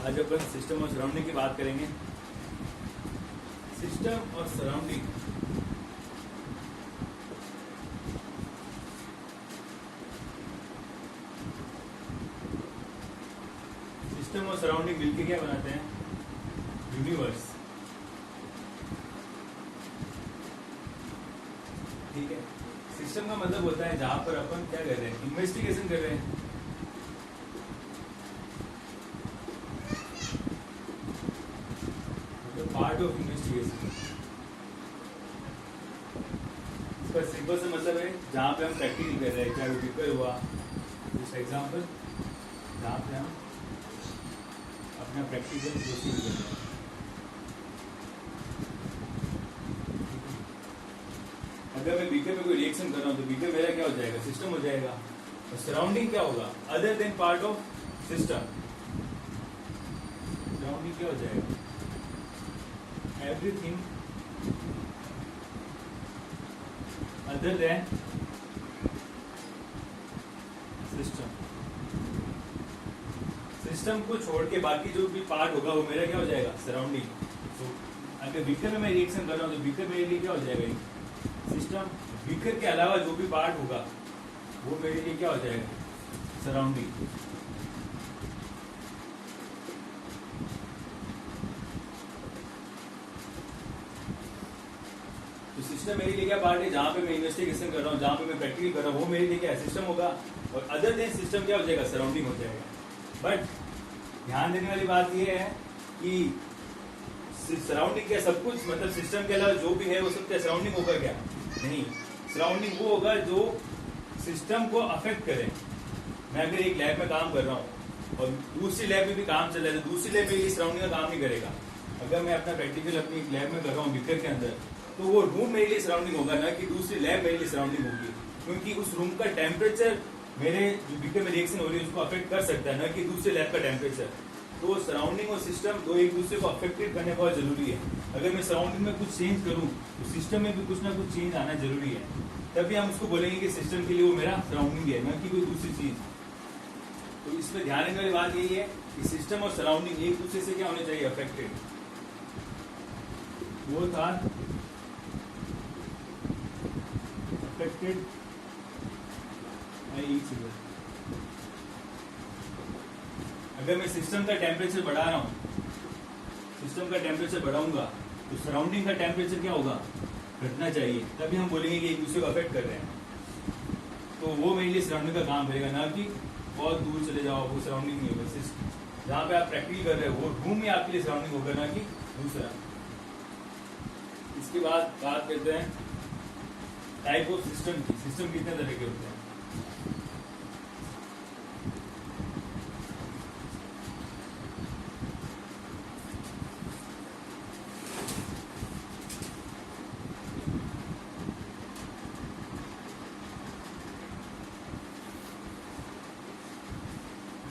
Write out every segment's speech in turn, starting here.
आज अपन सिस्टम और सराउंडिंग की बात करेंगे। सिस्टम और सराउंडिंग सिस्टम और सराउंडिंग मिलकर क्या बनाते हैं? यूनिवर्स। ठीक है। सिस्टम का मतलब होता है जहां पर अपन क्या कर रहे हैं, इन्वेस्टिगेशन कर रहे हैं। Part of investigation. इसका सिंपल सा मतलब है जहां पे हम प्रैक्टिकल कर रहे हैं, चाहे वो पेपर हुआ, जैसे एग्जाम्पल जहां पे हम अपना प्रैक्टिकल प्रोसीड कर रहे हैं। अगर मैं बीकर में कोई रिएक्शन कर रहा हूँ तो बीकर मेरा क्या हो जाएगा? सिस्टम हो जाएगा। और सराउंडिंग क्या होगा? Other than part of system. Surrounding क्या हो जाएगा? Everything other than system. System को छोड़ के बाकी जो भी पार्ट होगा वो मेरा क्या हो जाएगा? सराउंडिंग। तो अगर बीकर में मैं रिएक्शन कर रहा हूँ तो बीकर मेरे लिए क्या हो जाएगा? सिस्टम। बीकर के अलावा जो भी पार्ट होगा वो मेरे लिए क्या हो जाएगा? सराउंडिंग। तो सिस्टम मेरे लिए क्या पार्ट है? जहां पे मैं इन्वेस्टिगेशन कर रहा हूँ, जहां पे मैं प्रैक्टिकल कर रहा हूँ, वो मेरे लिए क्या है? सिस्टम होगा। और अदर देन सिस्टम क्या हो जाएगा? सराउंडिंग हो जाएगा। बट ध्यान देने वाली बात यह है कि सराउंडिंग क्या सब कुछ, मतलब सिस्टम के अलावा जो भी है वो सब क्या सराउंडिंग होगा? क्या नहीं। सराउंडिंग वो होगा जो सिस्टम को अफेक्ट करे। मैं अगर एक लैब में काम कर रहा हूँ और दूसरी लैब में भी काम चल रहा है तो दूसरी लैब में ये सराउंडिंग का काम नहीं करेगा। अगर मैं अपना प्रैक्टिकल अपनी लैब में कर रहा हूँ बीकर के अंदर, तो वो रूम मेरे लिए सराउंडिंग होगा, ना कि दूसरी लैब मेरे लिए सराउंडिंग होगी। क्योंकि उस रूम का टेम्परेचर मेरे जो बीकर में रिएक्शन हो रही है उसको अफेक्ट कर सकता है, ना कि दूसरे लैब का टेम्परेचर। तो सराउंडिंग और सिस्टम दो एक दूसरे को अफेक्टेड करने बहुत जरूरी है। अगर मैं सराउंडिंग में कुछ चेंज करूँ तो सिस्टम में भी कुछ ना कुछ चेंज आना जरूरी है, तभी हम उसको बोलेंगे कि सिस्टम के लिए वो मेरा सराउंडिंग है, ना कि कोई दूसरी चीज। तो इसमें ध्यान रखने वाली बात यही है कि सिस्टम और सराउंडिंग एक दूसरे से क्या होने चाहिए? अफेक्टेड। वो था अफेक्टेड बाय ईच अदर। अगर मैं सिस्टम का टेम्परेचर बढ़ा रहा हूँ, सिस्टम का टेम्परेचर बढ़ाऊंगा तो सराउंडिंग का टेम्परेचर क्या होगा? घटना चाहिए, तभी हम बोलेंगे कि एक दूसरे को अफेक्ट कर रहे हैं। तो वो मेरे लिए सराउंडिंग का काम करेगा, ना कि बहुत दूर चले जाओ, वो सराउंडिंग नहीं होगा। जहाँ पे आप प्रैक्टिकल कर रहे हो वो रूम में आपके लिए सराउंडिंग होगा, ना कि दूसरा। इसके बाद बात करते हैं टाइप ऑफ सिस्टम की। सिस्टम कितने तरह के होते हैं?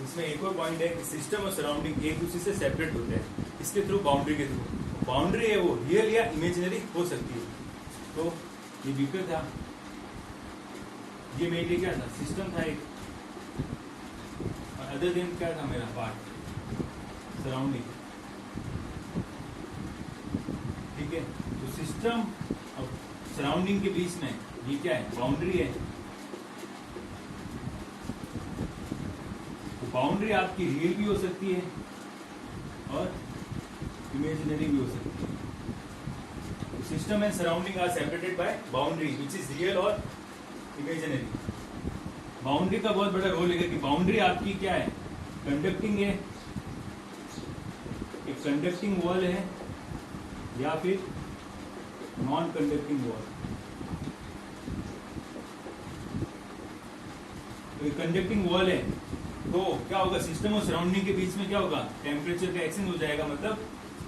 इसमें एक और पॉइंट है कि सिस्टम और सराउंडिंग एक दूसरे से सेपरेट होते हैं इसके थ्रू, बाउंड्री के थ्रू। बाउंड्री है वो रियल या इमेजिनरी हो सकती है। तो ये बीकर था, ये मेरे लिए क्या था? सिस्टम था एक। और अदर देन क्या था मेरा पार्ट? सराउंडिंग। ठीक है। तो सिस्टम और सराउंडिंग के बीच में ये क्या है? बाउंड्री है। बाउंड्री आपकी रियल भी हो सकती है और इमेजिनरी भी हो सकती है। System and surrounding are separated by boundary which is real और इमेजिनरी। बाउंड्री का बहुत बड़ा रोल है कि बाउंड्री आपकी क्या है? कंडक्टिंग है, एक कंडक्टिंग वॉल है या फिर नॉन कंडक्टिंग वॉल। तो कंडक्टिंग वॉल है तो क्या होगा? सिस्टम और सराउंडिंग के बीच में क्या होगा? टेम्परेचर का एक्सचेंज हो जाएगा। मतलब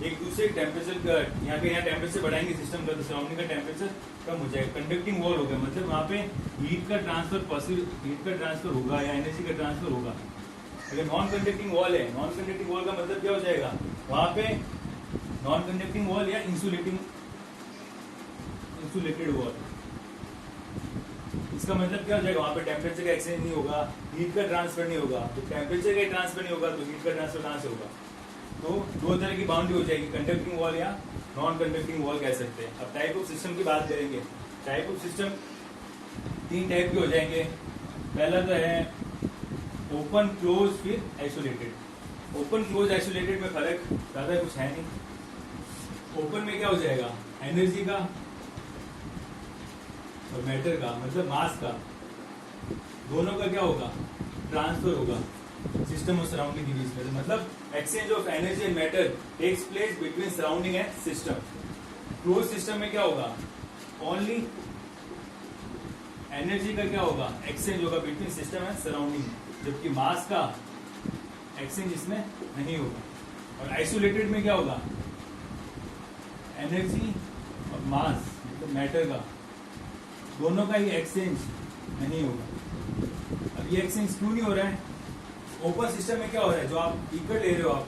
एक दूसरे टेम्परेचर का यहाँ टेम्परेचर बढ़ाएंगे सिस्टम का तो सराउंडिंग का टेम्परेचर कम हो जाएगा। कंडक्टिंग वॉल होगा, मतलब वहाँ पे हीट का ट्रांसफर होगा या एनर्जी का ट्रांसफर होगा। अगर नॉन कंडक्टिंग वॉल है, नॉन कंडक्टिंग वॉल का मतलब क्या हो जाएगा? वहाँ पे नॉन कंडक्टिंग वॉल या इंसुलेटेड वॉल। इसका मतलब क्या हो जाएगा? वहाँ पे टेम्परेचर का एक्सचेंज नहीं होगा, हीट का ट्रांसफर नहीं होगा। तो टेम्परेचर का ट्रांसफर नहीं होगा तो हीट का ट्रांसफर कहाँ से होगा? तो दो तरह की बाउंड्री हो जाएगी, कंडक्टिंग वॉल या नॉन कंडक्टिंग वॉल कह सकते हैं। अब टाइप ऑफ सिस्टम की बात करेंगे। टाइप ऑफ सिस्टम 3 टाइप के हो जाएंगे। पहला तो है ओपन क्लोज फिर आइसोलेटेड। ओपन क्लोज आइसोलेटेड में फर्क ज्यादा कुछ है नहीं। ओपन में क्या हो जाएगा, एनर्जी का और मैटर का मतलब मास का दोनों का क्या होगा, ट्रांसफर होगा सिस्टम और सराउंडिंग के बीच में। मतलब exchange of energy and matter takes place between surrounding and system. Close system में क्या होगा, ओनली एनर्जी का क्या होगा, एक्सचेंज होगा बिटवीन सिस्टम एंड सराउंडिंग, जबकि मास का एक्सचेंज इसमें नहीं होगा। और आइसोलेटेड में क्या होगा, एनर्जी और मास मतलब मैटर का दोनों का ही एक्सचेंज नहीं होगा। अब ये एक्सचेंज क्यों नहीं हो रहा है, ओपन सिस्टम में क्या हो रहा है, जो आप बीकर ले रहे हो आप,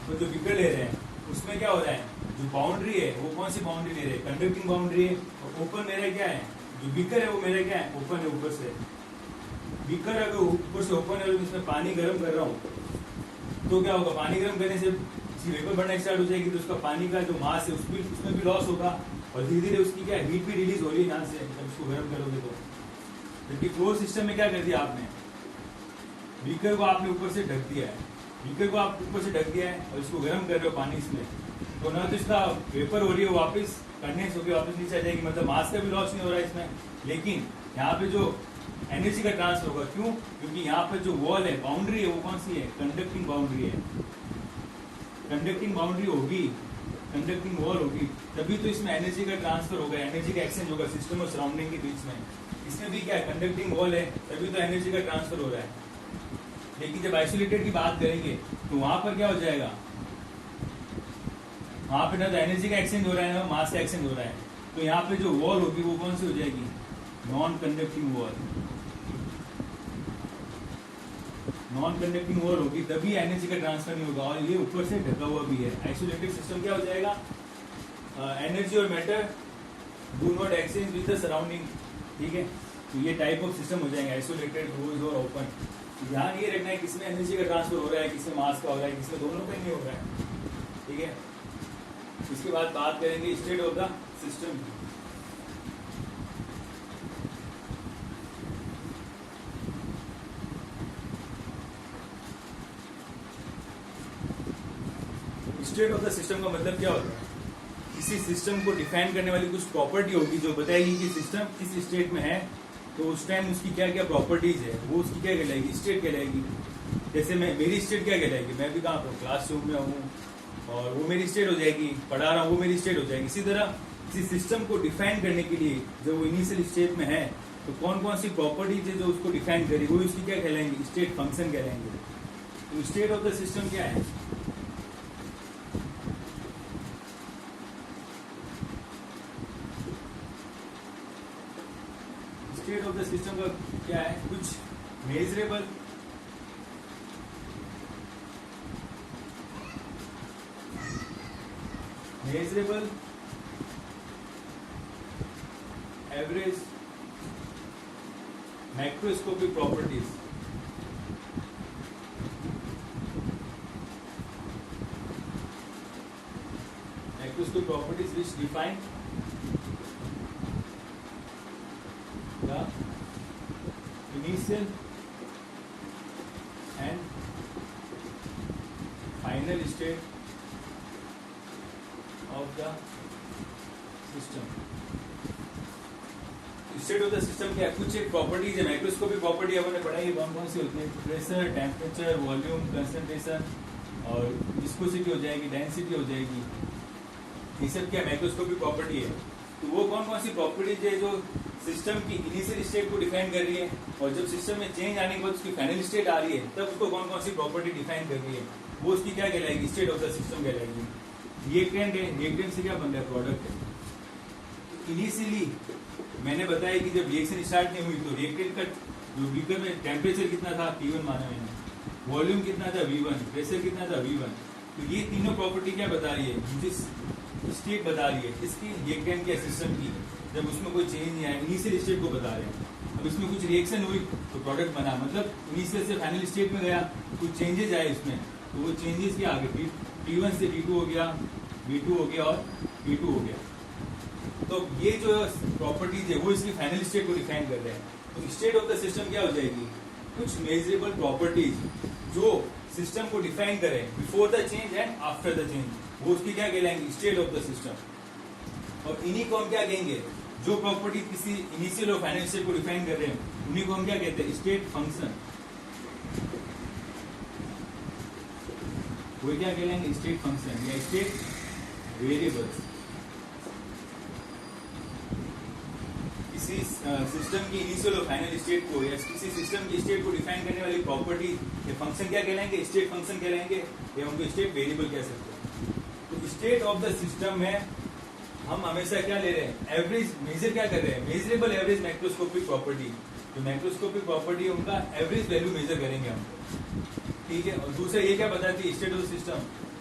तो जो बीकर ले रहे हैं उसमें क्या हो रहा है, जो बाउंड्री है वो कौन सी बाउंड्री ले रहे हैं, कंडक्टिंग बाउंड्री है। और ओपन मेरा क्या है, जो बीकर है वो मेरा क्या है, ओपन है ऊपर से। बीकर अगर ऊपर से ओपन है और इसमें पानी गर्म कर रहा हूँ तो क्या होगा, पानी गर्म करने से वेपर बढ़ना स्टार्ट हो जाएगी, तो उसका पानी का जो मास है उसमें भी लॉस होगा और धीरे धीरे उसकी क्या हीट भी रिलीज हो रही है यहाँ से जब उसको गर्म करोगे तो। जबकि क्लोज सिस्टम में क्या कर दिया आपने, बीकर को आपने ऊपर से ढक दिया है, बीकर को आप ऊपर से ढक दिया है और इसको गर्म कर रहे हो पानी इसमें, तो ना तो इसका वेपर हो रही है वापस कंडेंस होकर वापस नीचे आ जाएगी, मतलब मास का भी लॉस नहीं हो रहा है इसमें। लेकिन यहाँ पे जो एनर्जी का ट्रांसफर होगा, क्यों, क्योंकि यहाँ पे जो वॉल है, बाउंड्री है, वो कौन सी है, कंडक्टिंग बाउंड्री है। कंडक्टिंग बाउंड्री होगी, कंडक्टिंग वॉल होगी, तभी तो इसमें एनर्जी का ट्रांसफर होगा, एनर्जी का एक्सचेंज होगा सिस्टम और सराउंडिंग के बीच में। इसमें भी क्या है, कंडक्टिंग वॉल है, तभी तो एनर्जी का ट्रांसफर हो रहा है। लेकिन जब आइसोलेटेड की बात करेंगे तो वहां पर क्या हो जाएगा, वहां पे ना तो एनर्जी का एक्सचेंज हो रहा है ना मास का एक्सचेंज हो रहा है। तो यहाँ पे जो वॉल होगी वो कौन सी हो जाएगी, non conducting wall. Non conducting wall होगी तभी एनर्जी का ट्रांसफर नहीं होगा, और ये ऊपर से ढका हुआ भी है। आइसोलेटेड सिस्टम क्या हो जाएगा, एनर्जी और matter do not exchange with the surrounding, ठीक है। तो ये टाइप ऑफ सिस्टम हो जाएंगे, आइसोलेटेड, क्लोज और ओपन। ध्यान ये रखना है किसमें एनर्जी का ट्रांसफर हो रहा है, किसमें मास का हो रहा है, किसमें दोनों का नहीं हो रहा है, ठीक है। इसके बाद बात करेंगे state of the system. State of the system का मतलब क्या होता है, किसी सिस्टम को डिफाइन करने वाली कुछ प्रॉपर्टी होगी जो बताएगी कि सिस्टम किस स्टेट में है, तो उस टाइम उसकी क्या क्या प्रॉपर्टीज है, वो उसकी क्या कहलाएगी, स्टेट कहलाएगी। जैसे मेरी स्टेट क्या कहलाएगी, मैं भी कहाँ पर क्लासरूम में हूँ और वो मेरी स्टेट हो जाएगी, पढ़ा रहा हूँ वो मेरी स्टेट हो जाएगी। इसी तरह किसी सिस्टम को डिफाइन करने के लिए जब वो इनिशियल स्टेट में है तो कौन कौन सी प्रॉपर्टीज है जो उसको डिफाइन करेगी, वो उसकी क्या कहलाएंगी, स्टेट फंक्शन कहलाएंगे। तो स्टेट ऑफ द सिस्टम क्या है, स्टेट ऑफ द सिस्टम का क्या है, कुछ measurable, average, macroscopic properties. Macroscopic properties which define the initial and final state of the system। State of the system क्या है, कुछ एक प्रॉपर्टीज है, माइक्रोस्कोपिक प्रॉपर्टी हमने पढ़ाई है, कौन कौन सी होती है, प्रेशर, टेम्परेचर, वॉल्यूम, कंसंट्रेशन और विस्कोसिटी हो जाएगी, डेंसिटी हो जाएगी, ये सब क्या माइक्रोस्कोपिक प्रॉपर्टी है। तो वो कौन कौन सी प्रॉपर्टीज है जो सिस्टम की इनिशियल स्टेट को डिफाइन कर रही है, और जब सिस्टम में चेंज आने के बाद उसकी फाइनल स्टेट आ रही है तब उसको कौन कौन सी प्रॉपर्टी डिफाइन कर रही है, वो उसकी क्या कहलाएगी, स्टेट ऑफ द सिस्टम कहलाएगी। रिएक्टेंट है, रिएक्टेंट से क्या बन रहा है, प्रोडक्ट है। इनिशियली मैंने बताया कि जब रिएक्शन स्टार्ट नहीं हुई तो रिएक्टेंट का जो बीकर में टेम्परेचर कितना था, T1 माना मैंने, वॉल्यूम कितना था, V1, प्रेशर कितना था, V1। तो ये तीनों प्रॉपर्टी क्या बता रही है, मुझे स्टेट बता रही है इसकी, रिएक्टेंट के सिस्टम की, जब उसमें कोई चेंज नहीं आया, इनिशियल स्टेट को बता रहे हैं। अब इसमें कुछ रिएक्शन हुई तो प्रोडक्ट बना, मतलब इनिशियल से फाइनल स्टेट में गया, कुछ चेंजेज आए इसमें तो वो चेंजेस क्या आगे T1 से T2 हो गया, V2 हो गया और P2 हो गया। तो ये जो प्रॉपर्टीज है वो इसकी फाइनल स्टेट को डिफाइन कर रहे हैं। तो स्टेट ऑफ द सिस्टम क्या हो जाएगी, कुछ मेजरेबल प्रॉपर्टीज जो सिस्टम को डिफाइन करें before the change and after the change, वो उसकी क्या कहलाएंगे, स्टेट ऑफ द सिस्टम। और इन्हीं को हम क्या कहेंगे, जो प्रॉपर्टी किसी इनिशियल और फाइनल स्टेट को डिफाइन कर रहे हैं उन्हीं को हम क्या कहते हैं, स्टेट फंक्शन। वो क्या कहलाएंगे, स्टेट फंक्शन या स्टेट वेरिएबल्स। किसी सिस्टम की इनिशियल और फाइनल स्टेट को या किसी सिस्टम की स्टेट को डिफाइन करने वाली प्रॉपर्टी ये फंक्शन क्या कहलाएंगे, स्टेट फंक्शन कहलाएंगे या उनको स्टेट वेरिएबल कह सकते हैं। तो स्टेट ऑफ द सिस्टम में हम हमेशा क्या ले रहे हैं, एवरेज मेजर क्या कर रहे हैं, मेजरेबल एवरेज मैक्रोस्कोपिक प्रॉपर्टी। जो मैक्रोस्कोपिक प्रॉपर्टी है उनका एवरेज वैल्यू मेजर करेंगे हम, ठीक है। और दूसरा ये क्या बताती है, स्टेट ऑफ सिस्टम,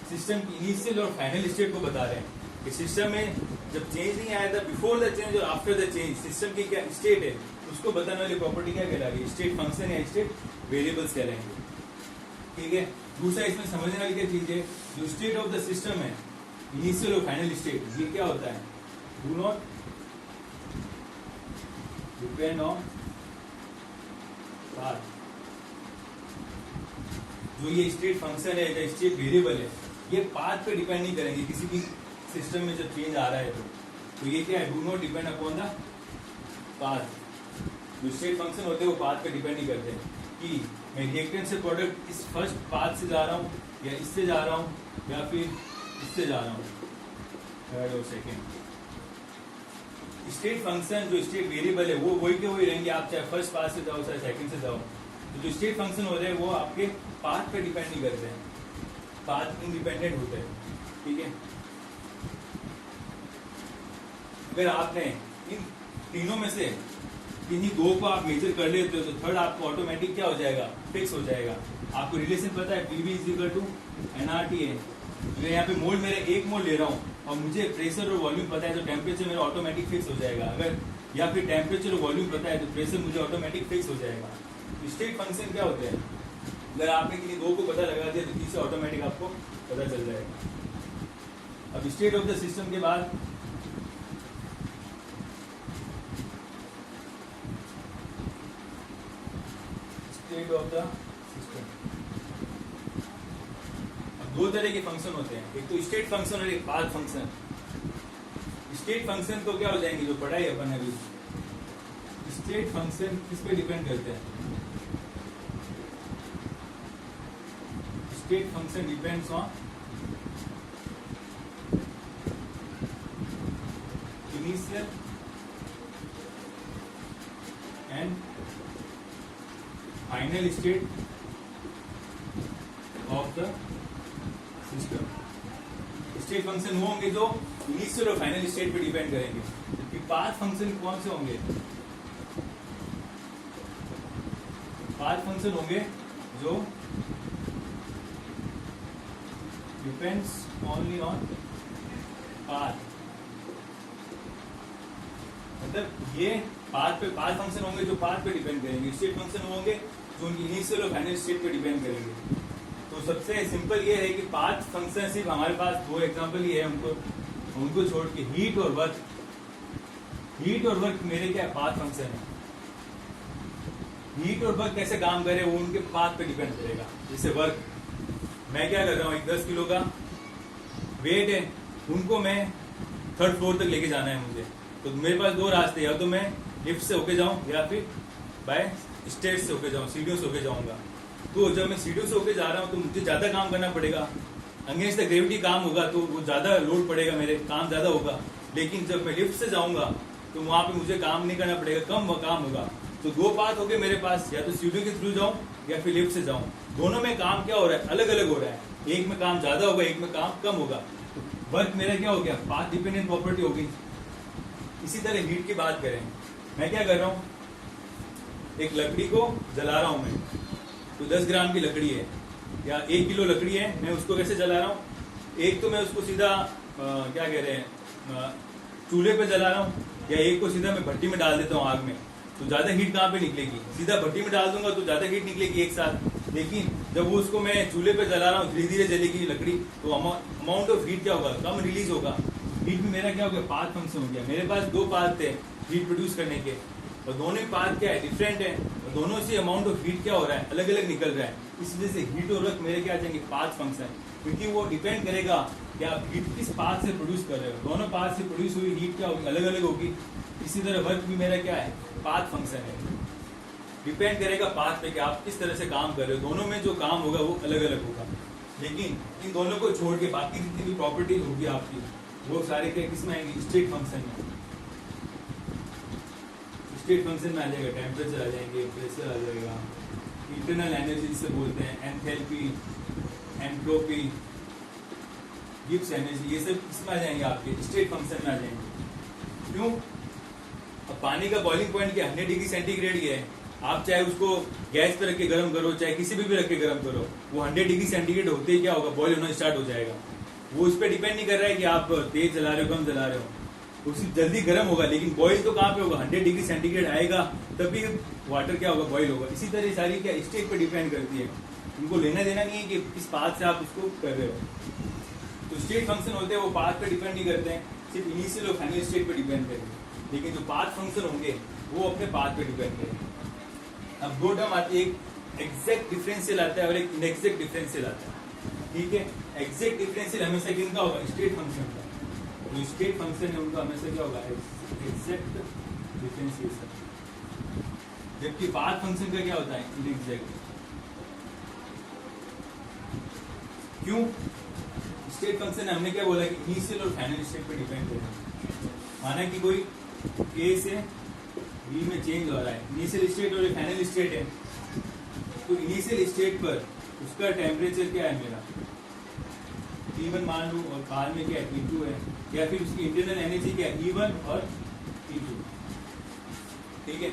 सिस्टम की इनिशियल और फाइनल स्टेट को बता रहे हैं कि सिस्टम में जब चेंज नहीं आया था, बिफोर द चेंज और आफ्टर द चेंज सिस्टम की क्या स्टेट है उसको बताने वाली प्रॉपर्टी क्या कहला रही है, स्टेट फंक्शन या स्टेट वेरिएबल्स कहलाएंगे, ठीक है। दूसरा इसमें समझने वाली क्या चीज है, जो स्टेट ऑफ द सिस्टम है इनिशियल और फाइनल स्टेट, ये क्या होता है, do not depend on path. जो ये स्टेट फंक्शन है या स्टेट वेरिएबल है ये पाथ पे डिपेंड नहीं करेंगे किसी भी सिस्टम में जब चेंज आ रहा है तो ये क्या है, do not depend upon the path. जो स्टेट फंक्शन होते हैं वो पाथ पे डिपेंड नहीं करते कि मैं रिएक्टेंट से प्रोडक्ट इस फर्स्ट पाथ से जा रहा हूँ या इससे जा रहा हूँ या फिर इससे जा रहा हूँ, थर्ड और सेकेंड। स्टेट फंक्शन जो स्टेट वेरिएबल है वो वही के वही रहेंगे, आप चाहे फर्स्ट पाथ से जाओ चाहे सेकंड से जाओ। तो जो स्टेट फंक्शन होते हैं वो आपके पाथ पे डिपेंड नहीं करते हैं, पाथ इंडिपेंडेंट होते हैं, ठीक है। अगर आपने इन तीनों में से किन्हीं दो को आप मेजर कर लेते हो तो थर्ड आपको ऑटोमेटिक क्या हो जाएगा, फिक्स हो जाएगा। आपको रिलेशन पता है, PV is equal to NRT है। मैं यहाँ पे मोल मेरे एक मोल ले रहा हूँ और मुझे प्रेशर और वॉल्यूम पता है तो टेम्परेचर मेरा ऑटोमेटिक फिक्स हो जाएगा। अगर या फिर टेम्परेचर और वॉल्यूम पता है तो प्रेशर मुझे ऑटोमेटिक फिक्स हो जाएगा। स्टेट फंक्शन क्या होते हैं, अगर आपने किसी दो को पता लगा दिया तो तीसरा ऑटोमेटिक आपको पता चल जाएगा। अब स्टेट ऑफ द सिस्टम के बाद स्टेट ऑफ द सिस्टम, अब दो तरह के फंक्शन होते हैं, एक तो स्टेट फंक्शन और एक पाथ फंक्शन। स्टेट फंक्शन तो क्या हो जाएंगे, जो पढ़ाई अपन अभी, स्टेट फंक्शन किस पे डिपेंड करते हैं, state function depends on initial and final state of the system. State function वो होंगे जो इनिशियल और फाइनल स्टेट पे डिपेंड करेंगे, जबकि पाथ फंक्शन कौन से होंगे, पाथ फंक्शन होंगे जो डिपेंड्स ओनली ऑन पाथ। मतलब ये पाथ पे, पाथ फंक्शन होंगे जो पाथ पे डिपेंड करेंगे, स्टेट फंक्शन होंगे जो उनकी इनिशियल और फाइनल स्टेट पे डिपेंड करेंगे। तो सबसे सिंपल ये है कि पाथ फंक्शन सिर्फ हमारे पास दो एग्जांपल ही है, उनको छोड़ के हीट और वर्क, हीट और वर्क मेरे क्या पाथ फंक्शन है। हीट और वर्क कैसे काम करे वो उनके पाथ पे डिपेंड करेगा। जैसे वर्क, मैं क्या कर रहा हूँ, एक 10 किलो का वेट है, उनको मैं 3rd फ्लोर तक लेके जाना है मुझे, तो मेरे पास दो रास्ते, या तो मैं लिफ्ट से होके जाऊं या फिर बाय स्टेयर्स से होके जाऊं, सीढ़ियों से होके जाऊंगा। तो जब मैं सीढ़ियों से होके जा रहा हूँ तो मुझे ज्यादा काम करना पड़ेगा, अगेंस्ट द ग्रेविटी काम होगा तो वो ज्यादा लोड पड़ेगा, मेरे काम ज्यादा होगा। लेकिन जब मैं लिफ्ट से जाऊंगा तो वहां पे मुझे काम नहीं करना पड़ेगा, कम काम होगा। तो दो पाथ हो गए मेरे पास, या तो सीढ़ियों के थ्रू जाऊं या फिर लिफ्ट से जाऊं। दोनों में काम क्या हो रहा है, अलग अलग हो रहा है, एक में काम ज्यादा होगा एक में काम कम होगा। तो वर्क मेरा क्या हो गया, पाथ डिपेंडेंट प्रॉपर्टी होगी। इसी तरह हीट की बात करें, मैं क्या कर रहा हूँ, एक लकड़ी को जला रहा हूं मैं, तो 10 ग्राम की लकड़ी है या 1 किलो लकड़ी है, मैं उसको कैसे जला रहा हूँ, एक तो मैं उसको सीधा क्या कह रहे हैं चूल्हे पे जला रहा हूँ, या एक को सीधा मैं भट्टी में डाल देता हूँ आग में, तो ज्यादा हीट कहाँ पे निकलेगी, सीधा भट्टी में डाल दूंगा तो ज्यादा हीट निकलेगी एक साथ। लेकिन जब वो उसको मैं चूल्हे पे जला रहा हूँ, धीरे धीरे जलेगी लकड़ी, तो अमाउंट ऑफ हीट क्या होगा, कम रिलीज होगा। हीट में मेरा क्या हो गया, पाथ फंक्शन हो गया। मेरे पास दो पाथ थे हीट प्रोड्यूस करने के, और दोनों पाथ क्या है, डिफरेंट है, और दोनों से अमाउंट ऑफ हीट क्या हो रहा है, अलग अलग निकल रहा है। इस वजह से हीट और वर्क मेरे क्या आ जाएंगे, पाथ फंक्शन, क्योंकि वो डिपेंड करेगा कि आप हीट किस पाथ से प्रोड्यूस कर रहे हो। दोनों पाथ से प्रोड्यूस हुई हीट क्या होगी, अलग अलग होगी। इसी तरह वर्क भी मेरा क्या है, पाथ फंक्शन है, डिपेंड करेगा पाथ पे कि आप किस तरह से काम कर रहे हो। दोनों में जो काम होगा वो अलग अलग होगा, लेकिन इन दोनों को छोड़ के बाकी जितनी भी प्रॉपर्टीज होगी आपकी, वो सारे क्या किस में आएंगे, स्टेट फंक्शन में। स्टेट फंक्शन में आ जाएगा, टेम्परेचर आ जाएंगे, प्रेशर आ जाएगा, इंटरनल एनर्जी जिसे बोलते हैं, एंथैल्पी, एंट्रोपी, गिब्स एनर्जी, ये सब इसमें आ जाएंगे, आपके स्टेट फंक्शन में आ जाएंगे। क्यों? अब पानी का बॉइलिंग पॉइंट क्या, 100 डिग्री सेंटीग्रेड ही है। आप चाहे उसको गैस पे रख के गर्म करो, चाहे किसी भी रख के गर्म करो, वो 100 डिग्री सेंटीग्रेड होते ही क्या होगा, बॉईल होना स्टार्ट हो जाएगा। वो उस पर डिपेंड नहीं कर रहा है कि आप तेज चला रहे हो कम चला रहे हो, उसकी जल्दी गर्म होगा, लेकिन बॉईल तो कहाँ पे होगा, 100 डिग्री सेंटीग्रेड आएगा तभी वाटर क्या होगा, बॉईल होगा। इसी तरह सारी क्या स्टेट पे डिपेंड करती है, उनको लेना देना नहीं है कि किस पाथ से आप उसको कर रहे हो। तो स्टेट फंक्शन होते हैं वो पाथ पे डिपेंड नहीं करते हैं, सिर्फ इनिशियल और फाइनल स्टेट पे डिपेंड करेंगे। लेकिन जो पाथ फंक्शन होंगे वो अपने पाथ पे डिपेंड करेंगे। अब दो टर्म आती है, एक एग्जैक्ट डिफरेंशियल आता है और एक इनएग्जैक्ट डिफरेंशियल आता है। ठीक है, एग्जैक्ट डिफरेंशियल हमेशा किनका होगा, स्टेट फंक्शन का। जो स्टेट फंक्शन है उनका हमेशा क्या होगा, एग्जैक्ट डिफरेंशिएशन, जबकि पाथ फंक्शन का क्या होता है, इनएग्जैक्ट। क्यों? स्टेट फंक्शन हमने क्या बोला कि इनिशियल और फाइनल स्टेट पे डिपेंड करेगा। माना कि कोई ए से बी में चेंज हो रहा है, इनिशियल स्टेट और फाइनल स्टेट है, तो इनिशियल स्टेट पर उसका टेम्परेचर क्या है, मेरा T1 मान लूं, और बाद में क्या है, T2 है, या फिर उसकी इंटरनल एनर्जी क्या है, E1 और T2। ठीक है,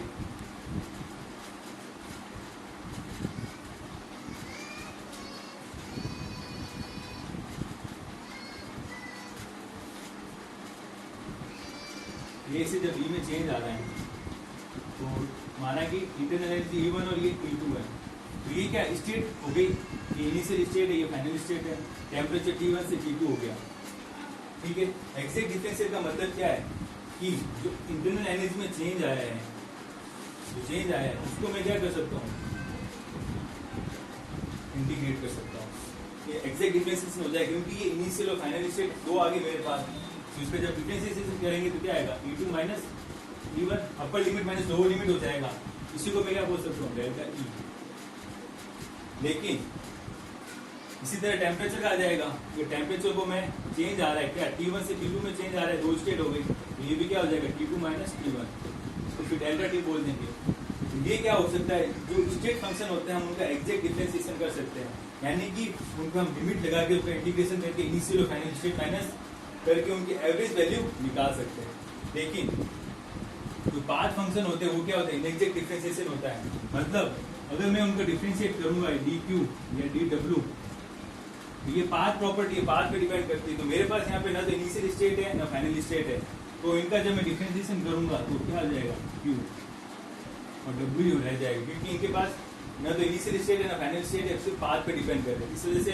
ये से जब बी में चेंज आ रहा है, तो माना कि इंटरनल एनर्जी E1 और ये T2 है, तो ये क्या स्टेट हो गई, ये इनिशियल स्टेट है, ये फाइनल स्टेट है, टेम्परेचर T1 से T2 हो गया। ठीक है, एग्जैक्ट डिफरेंशियल का मतलब क्या है कि जो इंटरनल एनर्जी में चेंज आया है, जो चेंज आया है उसको मैं क्या कर सकता हूँ, इंटीग्रेट कर सकता हूँ। ये एग्जैक्ट डिफरेंशिएशन हो जाएगा, क्योंकि ये इनिशियल और फाइनल स्टेट दो आगे मेरे पास, तो इस पर जब डिफरेंशिएशन करेंगे तो क्या आएगा, E2 minus E1, upper limit minus lower limit हो जाएगा। इसी को मैं क्या बोल सकता हूँ, डेल्टा E। लेकिन इसी तरह टेम्परेचर का आ जाएगा, ये टेम्परेचर को मैं चेंज आ रहा है क्या, T1 से T2 में चेंज आ रहा है, दो स्टेट हो गई, तो ये भी क्या हो जाएगा, T2 माइनस T1, तो फिर डेल्टा T बोल देंगे। तो ये क्या हो सकता है, जो स्टेट फंक्शन होते हैं हम उनका एग्जैक्ट डिफरेंशिएशन कर सकते हैं, यानी कि उनको हम लिमिट लगा के उसका इंटीग्रेशन करके इनिशियल और फाइनल स्टेट माइनस करके उनकी एवरेज वैल्यू निकाल सकते हैं। लेकिन जो पाथ फंक्शन होते हैं वो क्या होता है, इनएग्जैक्ट डिफरेंशिएशन होता है। मतलब अगर मैं उनको डिफरेंशिएट करूंगा DQ या DW, तो ये पाथ प्रॉपर्टी पाथ पे डिपेंड करती है, तो मेरे पास यहाँ पे ना तो इनिशियल स्टेट है ना फाइनल स्टेट है, तो इनका जब मैं डिफरेंशिएशन करूंगा तो क्या आ जाएगा, Q और W रह जाएगा, क्योंकि इनके पास ना तो इनिशियल स्टेट है ना फाइनल स्टेट है, सिर्फ पाथ पे डिपेंड करते हैं। इस वजह से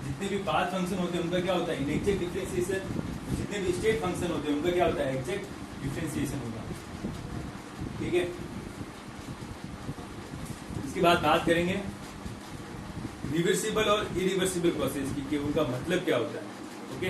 जितने भी पाथ फंक्शन होते हैं उनका क्या होता है, इनएग्जैक्ट डिफरेंशिएशन, जितने भी स्टेट फंक्शन होते हैं उनका क्या होता है, एग्जैक्ट डिफरेंशिएशन होगा। ठीक है, इसके बाद बात करेंगे रिवर्सिबल और इरिवर्सिबल प्रोसेस की, कि उनका मतलब क्या होता है। ओके।